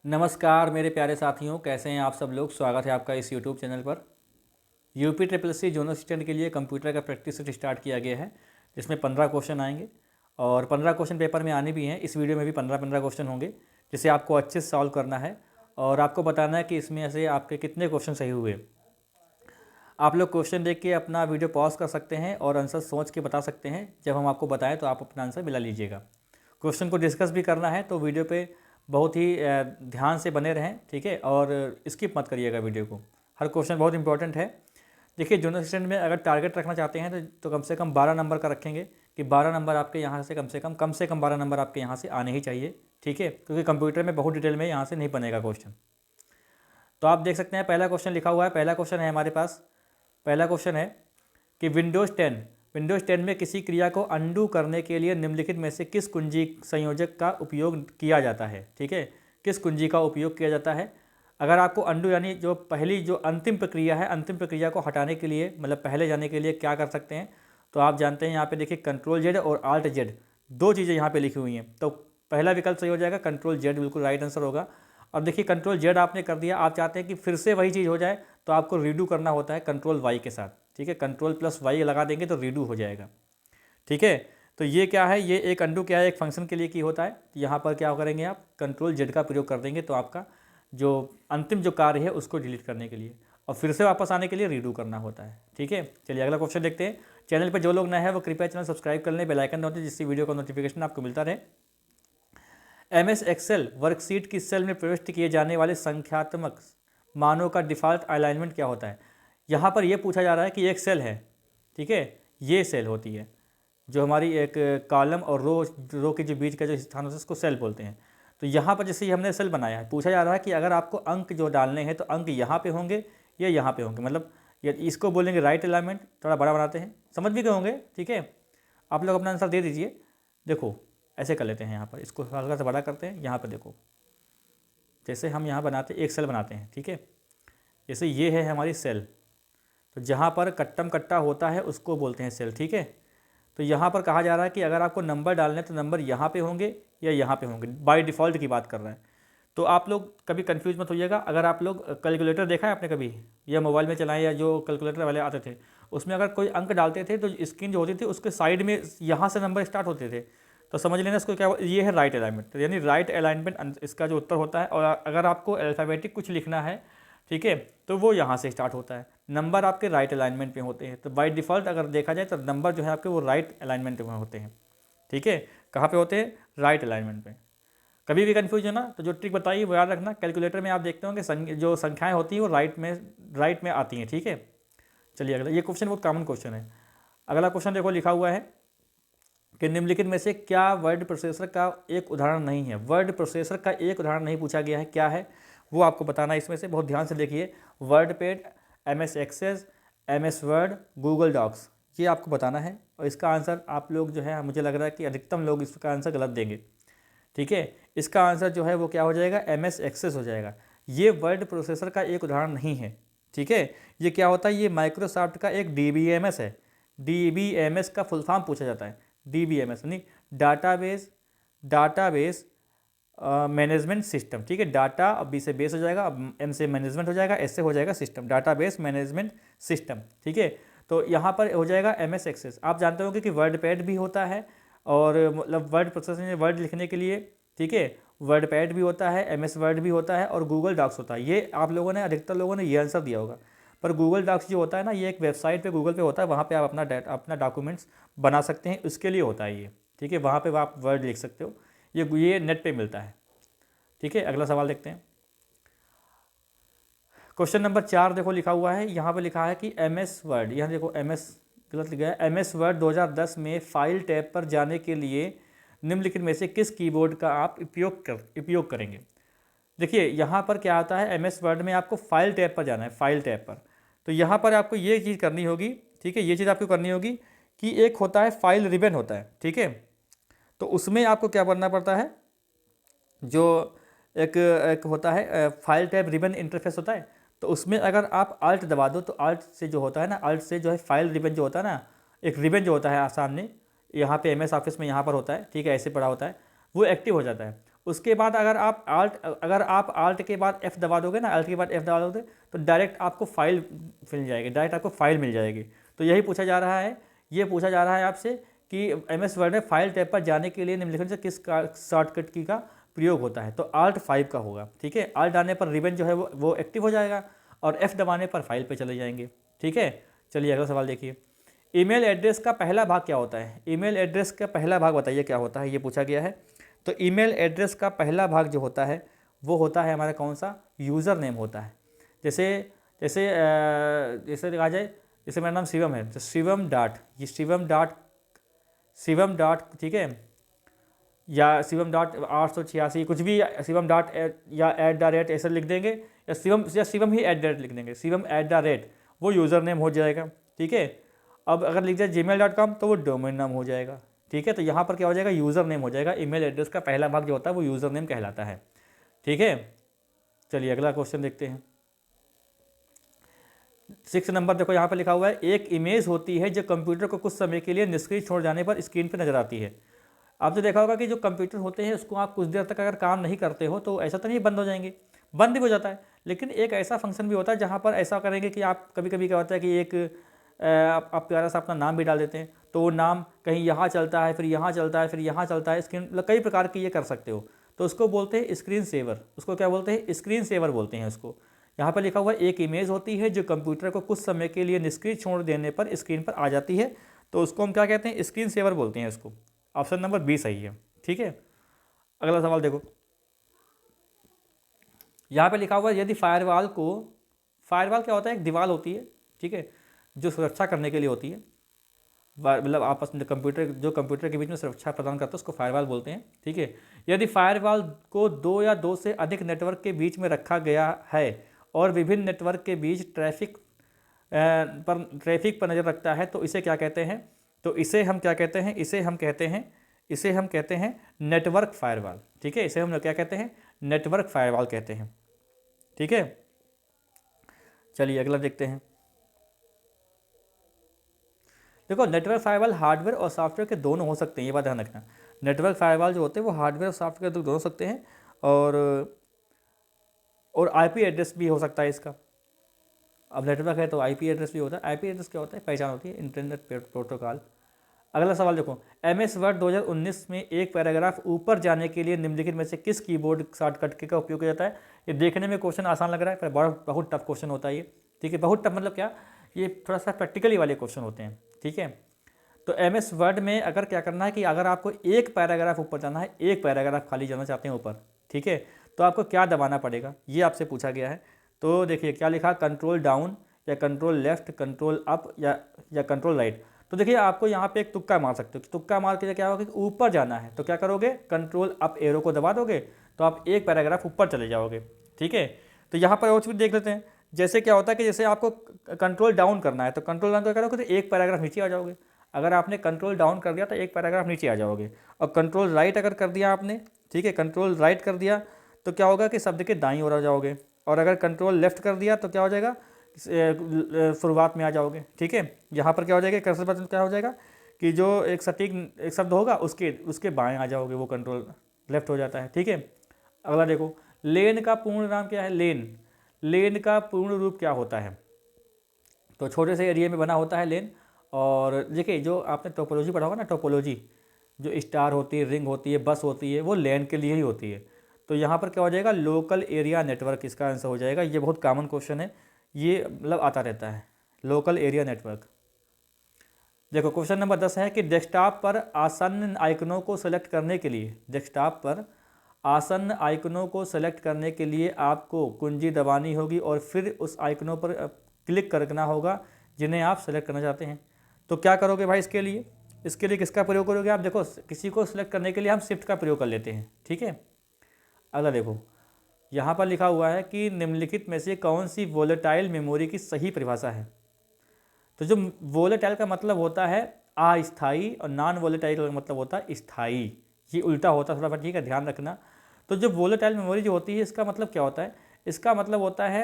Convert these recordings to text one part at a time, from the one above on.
नमस्कार मेरे प्यारे साथियों, कैसे हैं आप सब लोग। स्वागत है आपका इस यूट्यूब चैनल पर। UP triple C zonal assistant के लिए कंप्यूटर का प्रैक्टिस सेट स्टार्ट किया गया है, जिसमें 15 क्वेश्चन आएंगे और 15 क्वेश्चन पेपर में आने भी हैं। इस वीडियो में भी 15-15 क्वेश्चन होंगे, जिसे आपको अच्छे से सॉल्व करना है और आपको बताना है कि इसमें से आपके कितने क्वेश्चन सही हुए। आप लोग क्वेश्चन देख के अपना वीडियो पॉज कर सकते हैं और आंसर सोच के बता सकते हैं। जब हम आपको बताएं तो आप अपना आंसर मिला लीजिएगा। क्वेश्चन को डिस्कस भी करना है तो वीडियो पे बहुत ही ध्यान से बने रहें, ठीक है, और स्किप मत करिएगा वीडियो को। हर क्वेश्चन बहुत इंपॉर्टेंट है। देखिए, जोनल असिस्टेंट में अगर टारगेट रखना चाहते हैं तो कम से कम 12 नंबर का रखेंगे कि 12 नंबर आपके यहाँ से कम से कम 12 नंबर आपके यहाँ से आने ही चाहिए, ठीक है, क्योंकि कंप्यूटर में बहुत डिटेल में यहाँ से नहीं बनेगा क्वेश्चन। तो आप देख सकते हैं पहला क्वेश्चन लिखा हुआ है। पहला क्वेश्चन है हमारे पास। पहला क्वेश्चन है कि विंडोज़ 10 में किसी क्रिया को अंडू करने के लिए निम्नलिखित में से किस कुंजी संयोजक का उपयोग किया जाता है, ठीक है, किस कुंजी का उपयोग किया जाता है। अगर आपको अंडू यानी जो पहली जो अंतिम प्रक्रिया है, अंतिम प्रक्रिया को हटाने के लिए, मतलब पहले जाने के लिए क्या कर सकते हैं, तो आप जानते हैं यहाँ पे देखिए Ctrl Z और Alt Z, दो चीज़ें यहाँ पे लिखी हुई हैं। तो पहला विकल्प सही हो जाएगा, Ctrl Z बिल्कुल राइट आंसर होगा। अब देखिए Ctrl Z आपने कर दिया, आप चाहते हैं कि फिर से वही चीज़ हो जाए तो आपको रीडू करना होता है Ctrl Y के साथ, ठीक है, Ctrl+Y लगा देंगे तो रीडू हो जाएगा, ठीक है। तो ये क्या है, ये एक अंडू क्या है, एक फंक्शन के लिए की होता है। यहाँ पर क्या करेंगे आप, Ctrl Z का प्रयोग कर देंगे तो आपका जो अंतिम जो कार्य है उसको डिलीट करने के लिए और फिर से वापस आने के लिए रीडू करना होता है, ठीक है। चलिए अगला क्वेश्चन देखते हैं। चैनल पर जो लोग नए हैं वो कृपया चैनल सब्सक्राइब कर लें, बेल आइकन दबाएं जिससे वीडियो का नोटिफिकेशन आपको मिलता रहे। MS एक्सेल वर्कशीट की सेल में प्रविष्ट किए जाने वाले संख्यात्मक मानों का डिफ़ॉल्ट अलाइनमेंट क्या होता है। यहाँ पर यह पूछा जा रहा है कि एक सेल है, ठीक है, ये सेल होती है जो हमारी एक कॉलम और रो के जो बीच का जो स्थान होता है उसको सेल बोलते हैं। तो यहाँ पर जैसे हमने सेल बनाया है, पूछा जा रहा है कि अगर आपको अंक जो डालने हैं तो अंक यहाँ पे होंगे या यहाँ पे होंगे, मतलब इसको बोलेंगे राइट अलाइनमेंट। थोड़ा बड़ा बनाते हैं, समझ भी गए होंगे, ठीक है। आप लोग अपना आंसर दे दीजिए। देखो ऐसे कर लेते हैं, यहाँ पर इसको हल्का सा बड़ा करते हैं। यहाँ पर देखो, जैसे हम यहाँ बनाते एक सेल बनाते हैं, ठीक है, जैसे ये है हमारी सेल, तो जहाँ पर कट्टम कट्टा होता है उसको बोलते हैं सेल, ठीक है। तो यहाँ पर कहा जा रहा है कि अगर आपको नंबर डालने तो नंबर यहाँ पे होंगे या यहाँ पे होंगे, बाय डिफ़ॉल्ट की बात कर रहा है। तो आप लोग कभी कंफ्यूज मत होइएगा। अगर आप लोग कैलकुलेटर देखा है आपने कभी, या मोबाइल में चलाएं या जो कैलकुलेटर वाले आते थे, उसमें अगर कोई अंक डालते थे तो स्क्रीन जो होती थी उसके साइड में यहाँ से नंबर स्टार्ट होते थे। तो समझ लेना इसको क्या, ये है राइट अलाइनमेंट, यानी राइट अलाइनमेंट इसका जो उत्तर होता है। और अगर आपको अल्फ़ाबेटिक कुछ लिखना है, ठीक है, तो वो यहाँ से स्टार्ट होता है। नंबर आपके राइट अलाइनमेंट पे होते हैं। तो बाय डिफ़ॉल्ट अगर देखा जाए तो नंबर जो है आपके वो राइट अलाइनमेंट में होते हैं, ठीक है। कहाँ पे होते हैं, राइट अलाइनमेंट पे। कभी भी कन्फ्यूज हो ना तो जो ट्रिक बताइए वो याद रखना। कैलकुलेटर में आप देखते होंगे जो संख्याएँ होती हैं वो राइट में आती हैं, ठीक है। चलिए अगला, ये क्वेश्चन बहुत कॉमन क्वेश्चन है। अगला क्वेश्चन देखो लिखा हुआ है कि निम्नलिखित में से क्या वर्ड प्रोसेसर का एक उदाहरण नहीं है। वर्ड प्रोसेसर का एक उदाहरण नहीं पूछा गया है, क्या है वो आपको बताना है। इसमें से बहुत ध्यान से देखिए, WordPad, MS Access, MS Word, Google Docs, ये आपको बताना है। और इसका आंसर आप लोग जो है, मुझे लग रहा है कि अधिकतम लोग इसका आंसर गलत देंगे, ठीक है। इसका आंसर जो है वो क्या हो जाएगा, MS एक्सेस हो जाएगा। ये वर्ड प्रोसेसर का एक उदाहरण नहीं है, ठीक है। ये क्या होता है, ये माइक्रोसॉफ्ट का एक DBMS है। DBMS का फुल फॉर्म पूछा जाता है। DBMS यानी डाटाबेस मैनेजमेंट सिस्टम, ठीक है। डाटा अब B से बेस हो जाएगा, अब M से मैनेजमेंट हो जाएगा, S से हो जाएगा सिस्टम, डाटाबेस मैनेजमेंट सिस्टम, ठीक है। तो यहाँ पर हो जाएगा MS एक्सेस। आप जानते होंगे कि वर्ड पैड भी होता है और मतलब वर्ड प्रोसेसिंग में वर्ड लिखने के लिए, ठीक है, वर्ड पैड भी होता है, MS वर्ड भी होता है और गूगल डॉक्स होता है। ये आप लोगों ने, अधिकतर लोगों ने ये आंसर दिया होगा। पर गूगल डॉक्स जो होता है ना, ये एक वेबसाइट पे गूगल पे होता है, वहाँ पे आप अपना डॉक्यूमेंट्स बना सकते हैं, उसके लिए होता है ये, ठीक है। वहाँ पे आप वर्ड लिख सकते हो, ये नेट पे मिलता है, ठीक है। अगला सवाल देखते हैं। क्वेश्चन नंबर 4 देखो लिखा हुआ है, यहाँ पे लिखा है कि MS वर्ड, यहाँ देखो MS गलत लिखा है। MS वर्ड 2010 में फाइल टैब पर जाने के लिए निम्नलिखित में से किस कीबोर्ड का आप उपयोग करेंगे। देखिए यहाँ पर क्या आता है, MS वर्ड में आपको फाइल टैब पर जाना है, फाइल टैब पर। तो यहाँ पर आपको ये चीज़ करनी होगी, ठीक है, ये चीज़ आपको करनी होगी कि एक होता है फाइल रिबन होता है, ठीक है। तो उसमें आपको क्या करना पड़ता है, जो एक होता है फाइल टैब रिबन इंटरफेस होता है, तो उसमें अगर आप अल्ट दबा दो तो अल्ट से जो होता है ना, अल्ट से जो है फाइल रिबन जो होता है ना, एक रिबन जो होता है सामने यहाँ पे MS ऑफिस में यहाँ पर होता है, ठीक है, ऐसे पड़ा होता है, वो एक्टिव हो जाता है। उसके बाद अगर आप आल्ट के बाद F दबा दोगे ना, आल्ट के बाद F दबा दोगे तो डायरेक्ट आपको फाइल मिल जाएगी, डायरेक्ट आपको फाइल मिल जाएगी। तो यही पूछा जा रहा है, ये पूछा जा रहा है आपसे कि MS वर्ड में फाइल टैब पर जाने के लिए निम्नलिखित से किस शॉर्टकट की का प्रयोग होता है। तो Alt 5 का होगा, ठीक है। Alt डालने पर रिबन जो है वो एक्टिव हो जाएगा और F दबाने पर फाइल पे चले जाएंगे, ठीक है। चलिए अगला सवाल देखिए, ईमेल एड्रेस का पहला भाग क्या होता है? ईमेल एड्रेस का पहला भाग बताइए क्या होता है, ये पूछा गया है। तो ईमेल एड्रेस का पहला भाग जो होता है वो होता है हमारा कौन सा? यूज़र नेम होता है। जैसे जैसे जैसे कहा जाए, जैसे मेरा नाम शिवम है तो शिवम डॉट, ठीक है, या शिवम डॉट 886 कुछ भी, शिवम डॉट या @ ऐसा लिख देंगे, या शिवम ही @ लिख देंगे, शिवम @ वो यूज़र नेम हो जाएगा, ठीक है। अब अगर लिख जाए gmail.com तो वो डोमेन नाम हो जाएगा, ठीक है। तो यहाँ पर क्या हो जाएगा? यूज़र नेम हो जाएगा। ईमेल एड्रेस का पहला भाग जो होता है वो यूज़र नेम कहलाता है, ठीक है। चलिए अगला क्वेश्चन देखते हैं। 6 नंबर देखो, यहाँ पर लिखा हुआ है, एक इमेज होती है जो कंप्यूटर को कुछ समय के लिए निष्क्रिय छोड़ जाने पर स्क्रीन पर नजर आती है। आपने देखा होगा कि जो कंप्यूटर होते हैं उसको आप कुछ देर तक अगर काम नहीं करते हो तो ऐसा तो नहीं बंद हो जाएंगे, बंद भी हो जाता है, लेकिन एक ऐसा फंक्शन भी होता है जहाँ पर ऐसा करेंगे कि आप कभी कभी क्या होता है कि एक आप प्यारा सा अपना नाम भी डाल देते हैं, तो वो नाम कहीं यहाँ चलता है, फिर यहाँ चलता है, फिर यहाँ चलता है, स्क्रीन मतलब कई प्रकार की ये कर सकते हो, तो उसको बोलते हैं स्क्रीन सेवर। उसको क्या बोलते हैं? स्क्रीन सेवर बोलते हैं उसको। यहाँ पर लिखा हुआ है, एक इमेज होती है जो कंप्यूटर को कुछ समय के लिए निष्क्रिय छोड़ देने पर स्क्रीन पर आ जाती है, तो उसको हम क्या कहते हैं? स्क्रीन सेवर बोलते हैं इसको। ऑप्शन नंबर बी सही है, ठीक है। अगला सवाल देखो, यहाँ पे लिखा हुआ है, यदि फायरवॉल क्या होता है? एक दीवार होती है, ठीक है, जो सुरक्षा करने के लिए होती है, मतलब आपस में कंप्यूटर के बीच में सुरक्षा प्रदान करता है, उसको फायरवॉल बोलते हैं, ठीक है। यदि फायरवॉल को 2 या 2 से अधिक नेटवर्क के बीच में रखा गया है और विभिन्न नेटवर्क के बीच ट्रैफिक पर नज़र रखता है तो इसे क्या कहते हैं? तो इसे हम क्या कहते हैं? इसे हम कहते हैं नेटवर्क फायरवॉल, ठीक है। इसे हम क्या कहते हैं? नेटवर्क फायरवॉल कहते हैं, ठीक है। चलिए अगला देखते हैं। देखो, नेटवर्क फायरवॉल हार्डवेयर और सॉफ्टवेयर के दोनों हो सकते हैं, ये बात ध्यान रखना। नेटवर्क फायरवॉल जो होते हैं वो हार्डवेयर और सॉफ्टवेयर दोनों हो सकते हैं, और IP एड्रेस भी हो सकता है इसका। अब नेटवर्क है तो IP एड्रेस भी होता है। IP एड्रेस क्या होता है? पहचान होती है, इंटरनेट प्रोटोकॉल। अगला सवाल देखो, MS वर्ड 2019 में एक पैराग्राफ ऊपर जाने के लिए निम्नलिखित में से किस कीबोर्ड शॉर्टकट का उपयोग किया जाता है? ये देखने में क्वेश्चन आसान लग रहा है पर बहुत टफ क्वेश्चन होता है ये, ठीक है। बहुत टफ मतलब क्या, ये थोड़ा सा प्रैक्टिकली वाले क्वेश्चन होते हैं, ठीक है। तो MS वर्ड में अगर क्या करना है कि अगर आपको एक पैराग्राफ ऊपर जाना है, एक पैराग्राफ खाली जाना चाहते हैं ऊपर, ठीक है, तो आपको क्या दबाना पड़ेगा, ये आपसे पूछा गया है। तो देखिए क्या लिखा, कंट्रोल डाउन या कंट्रोल लेफ्ट, कंट्रोल अप या कंट्रोल राइट। तो देखिए आपको यहाँ पे एक तुक्का मार सकते हो, तुक्का मार के क्या होगा कि ऊपर जाना है तो क्या करोगे? कंट्रोल अप एरो को दबा दोगे तो आप एक पैराग्राफ ऊपर चले जाओगे, ठीक है। तो यहाँ पर और चीज़ देख लेते हैं, जैसे क्या होता है कि जैसे आपको कंट्रोल डाउन करना है तो कंट्रोल डाउन क्या करोगे? तो एक पैराग्राफ नीचे आ जाओगे। अगर आपने कंट्रोल डाउन कर दिया तो एक पैराग्राफ नीचे आ जाओगे, और कंट्रोल राइट अगर कर दिया आपने, ठीक है, कंट्रोल राइट कर दिया तो क्या होगा कि शब्द के दाईं ओर आ जाओगे, और अगर कंट्रोल लेफ्ट कर दिया तो क्या हो जाएगा? शुरुआत में आ जाओगे, ठीक है। यहाँ पर क्या हो जाएगा? कर्सर बटन क्या हो जाएगा कि जो एक सटीक एक शब्द होगा उसके बाएं आ जाओगे, वो कंट्रोल लेफ्ट हो जाता है, ठीक है। अगला देखो, लेन का पूर्ण नाम क्या है? लेन का पूर्ण रूप क्या होता है? तो छोटे से एरिया में बना होता है लेन। और देखिए जो आपने टोपोलॉजी पढ़ा होगा ना, टोपोलॉजी जो स्टार होती है, रिंग होती है, बस होती है, वो लेन के लिए ही होती है। तो यहाँ पर क्या हो जाएगा? लोकल एरिया नेटवर्क इसका आंसर हो जाएगा। ये बहुत कॉमन क्वेश्चन है, ये मतलब आता रहता है, लोकल एरिया नेटवर्क। देखो क्वेश्चन नंबर 10 है कि डेस्कटॉप पर आसन्न आइकनों को सेलेक्ट करने के लिए, डेस्कटॉप पर आसन्न आइकनों को सेलेक्ट करने के लिए आपको कुंजी दबानी होगी और फिर उस आइकनों पर क्लिक करना होगा जिन्हें आप सेलेक्ट करना चाहते हैं। तो क्या करोगे भाई इसके लिए किसका प्रयोग करोगे आप? देखो किसी को सिलेक्ट करने के लिए हम शिफ्ट का प्रयोग कर लेते हैं, ठीक है। अगला देखो, यहाँ पर लिखा हुआ है कि निम्नलिखित में से कौन सी वोलेटाइल मेमोरी की सही परिभाषा है? तो जो वोलेटाइल का मतलब होता है अस्थायी और नॉन वोलेटाइल का मतलब होता है स्थायी, ये उल्टा होता है थोड़ा, ठीक है, ध्यान रखना। तो जो वोलेटाइल मेमोरी जो होती है इसका मतलब क्या होता है? इसका मतलब होता है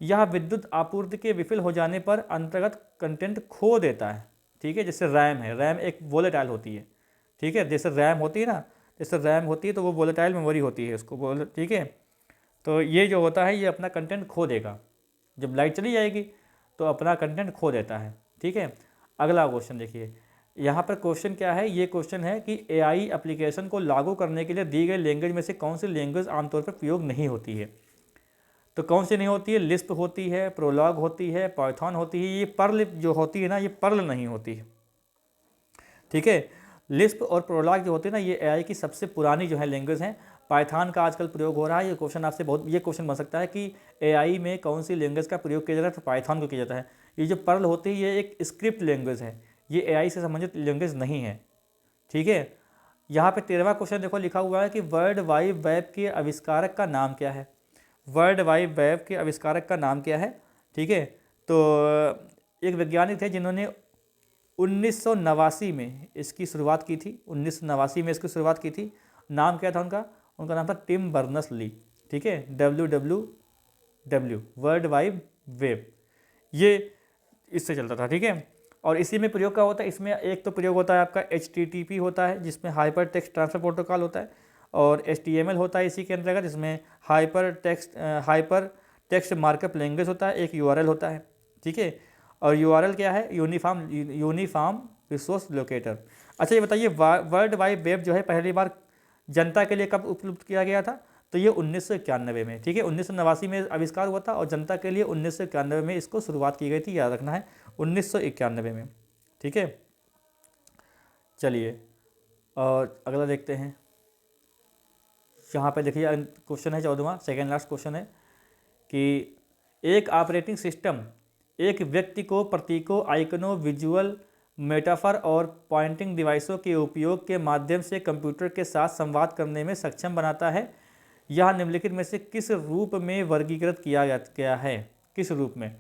यह विद्युत आपूर्ति के विफल हो जाने पर अंतर्गत कंटेंट खो देता है, ठीक है। जैसे रैम है, रैम एक वोलेटाइल होती है, ठीक है, जैसे रैम होती है ना, जैसे रैम होती है तो वो वोलेटाइल मेमोरी होती है उसको बोल, ठीक है। तो ये जो होता है ये अपना कंटेंट खो देगा, जब लाइट चली जाएगी तो अपना कंटेंट खो देता है, ठीक है। अगला क्वेश्चन देखिए, यहाँ पर क्वेश्चन क्या है, ये क्वेश्चन है कि एआई एप्लीकेशन को लागू करने के लिए दी गई लैंग्वेज में से कौन सी लैंग्वेज आमतौर पर प्रयोग नहीं होती है। तो कौन सी नहीं होती है, लिस्प होती है, प्रोलॉग होती है, पाइथन होती है, ये पर्ल जो होती है ना, ये पर्ल नहीं होती है, ठीक है। लिस्प और प्रोलॉग जो होती है ना, ये एआई की सबसे पुरानी जो है लैंग्वेज है। पाइथन का आजकल प्रयोग हो रहा है। ये क्वेश्चन आपसे बहुत, ये क्वेश्चन बन सकता है कि एआई में कौन सी लैंग्वेज का प्रयोग किया जाता है, तो पाइथन को किया जाता है। ये जो पर्ल होती है ये एक स्क्रिप्ट लैंग्वेज है, ये एआई से संबंधित लैंग्वेज नहीं है, ठीक है। यहाँ पे 13वां क्वेश्चन देखो लिखा हुआ है कि वर्ल्ड वाइड वेब के आविष्कारक का नाम क्या है। वर्ल्ड वाइड वेब के आविष्कारक का नाम क्या है, ठीक है। तो एक वैज्ञानिक थे जिन्होंने 1989 में इसकी शुरुआत की थी, 1989 में इसकी शुरुआत की थी। नाम क्या था उनका, उनका नाम था टिम बर्नर्स ली, ठीक है। WWW वर्ल्ड वाइड वेब, ये इससे चलता था, ठीक है। और इसी में प्रयोग क्या होता है, इसमें एक तो प्रयोग होता है आपका HTTP होता है जिसमें हाइपर टेक्स्ट ट्रांसफर प्रोटोकॉल होता है, और HTML होता है इसी के अंतर्गत, जिसमें हाइपर टेक्स्ट मार्कअप लैंग्वेज होता है, एक URL होता है, ठीक है। और URL क्या है, यूनिफॉर्म रिसोर्स लोकेटर। अच्छा ये बताइए वर्ल्ड वाइड वेब जो है पहली बार जनता के लिए कब उपलब्ध किया गया था, तो ये 1991 में, ठीक है। 1989 में आविष्कार हुआ था और जनता के लिए 1991 में इसको शुरुआत की गई थी, याद रखना है 1991 में, ठीक है। चलिए और अगला देखते हैं। यहाँ पे देखिए क्वेश्चन है 14वां, सेकेंड लास्ट क्वेश्चन है कि एक ऑपरेटिंग सिस्टम एक व्यक्ति को प्रतीकों, आइकनों, विजुअल मेटाफर और पॉइंटिंग डिवाइसों के उपयोग के माध्यम से कंप्यूटर के साथ संवाद करने में सक्षम बनाता है। यह निम्नलिखित में से किस रूप में वर्गीकृत किया गया है, किस रूप में।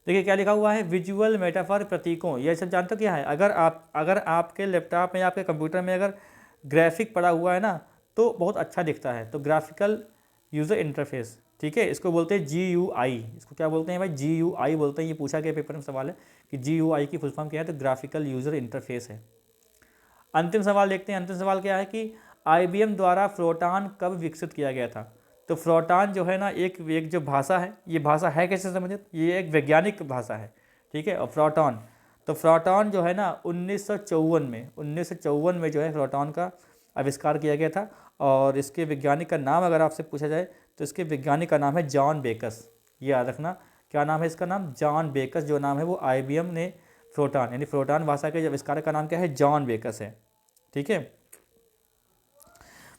देखिए क्या लिखा हुआ है, विजुअल मेटाफर, प्रतीकों, ये सब जानते हो क्या है। अगर आपके लैपटॉप में या आपके कंप्यूटर में अगर ग्राफिक पड़ा हुआ है ना तो बहुत अच्छा दिखता है, तो ग्राफिकल यूज़र इंटरफेस, ठीक है, इसको बोलते हैं GUI। इसको क्या बोलते हैं भाई, GUI बोलते हैं। ये पूछा गया पेपर में सवाल है कि GUI की फुल फॉर्म क्या है, तो ग्राफिकल यूज़र इंटरफेस है। अंतिम सवाल देखते हैं। अंतिम सवाल क्या है कि IBM द्वारा फ्लोटान कब विकसित किया गया था। तो फ्लोटान जो है ना एक जो भाषा है, ये भाषा है कैसे समझे, ये एक वैज्ञानिक भाषा है, ठीक है। और फ्लोटान, तो फ्लोटान जो है ना 1954 में जो है फ्लोटान का आविष्कार किया गया था। और इसके वैज्ञानिक का नाम अगर आपसे पूछा जाए तो इसके वैज्ञानिक का नाम है जॉन बेकस। ये याद रखना, क्या नाम है इसका नाम, जॉन बेकस जो नाम है वो IBM ने फ्लोटान यानी फ्लोटान भाषा के आविष्कारक का नाम क्या है, जॉन बेकस है, ठीक है।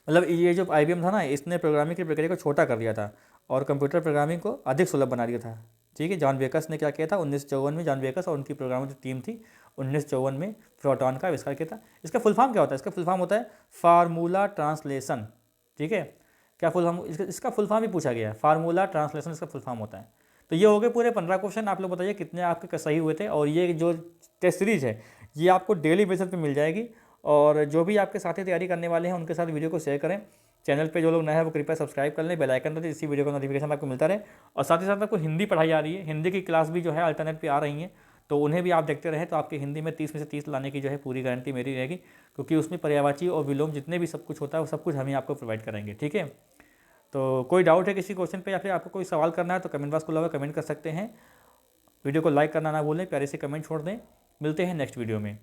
मतलब ये जो IBM था ना, इसने प्रोग्रामिंग की प्रक्रिया को छोटा कर दिया था और कंप्यूटर प्रोग्रामिंग को अधिक सुलभ बना दिया था, ठीक है। जॉन बेकस ने क्या किया था 1954 में, जॉन बेकस और उनकी प्रोग्रामिंग जो टीम थी 1954 में फ्लोटान का आविष्कार किया था। इसका फुल फॉर्म क्या होता है, इसका फुल फॉर्म होता है फार्मूला ट्रांसलेशन, ठीक है। क्या फुल फॉर्म, इसका फुल फॉर्म भी पूछा गया है, फार्मूला ट्रांसलेशन इसका फुल फॉर्म होता है। तो ये हो गए पूरे 15 क्वेश्चन। आप लोग बताइए कितने आपके सही हुए थे। और ये जो टेस्ट सीरीज है ये आपको डेली बेसिस पे मिल जाएगी। और जो भी आपके साथी तैयारी करने वाले हैं उनके साथ वीडियो को शेयर करें। चैनल पे जो लोग नए हैं वो कृपया सब्सक्राइब कर लें, बेल आइकन दो, इसी वीडियो का नोटिफिकेशन आपको मिलता रहे। और साथ ही साथ आपको हिंदी पढ़ाई आ रही है, हिंदी की क्लास भी जो है अल्टरनेट पे आ रही हैं, तो उन्हें भी आप देखते रहें। तो आपकी हिंदी में 30 में से 30 लाने की जो है पूरी गारंटी मेरी रहेगी, क्योंकि उसमें पर्यायवाची और विलोम जितने भी सब कुछ होता है वो सब कुछ हम ही आपको प्रोवाइड करेंगे, ठीक है। तो कोई डाउट है किसी क्वेश्चन पे या फिर आपको कोई सवाल करना है तो कमेंट बॉक्स खुला हुआ, कमेंट कर सकते हैं। वीडियो को लाइक करना ना भूलें, प्यारे से कमेंट छोड़ दें। मिलते हैं नेक्स्ट वीडियो में।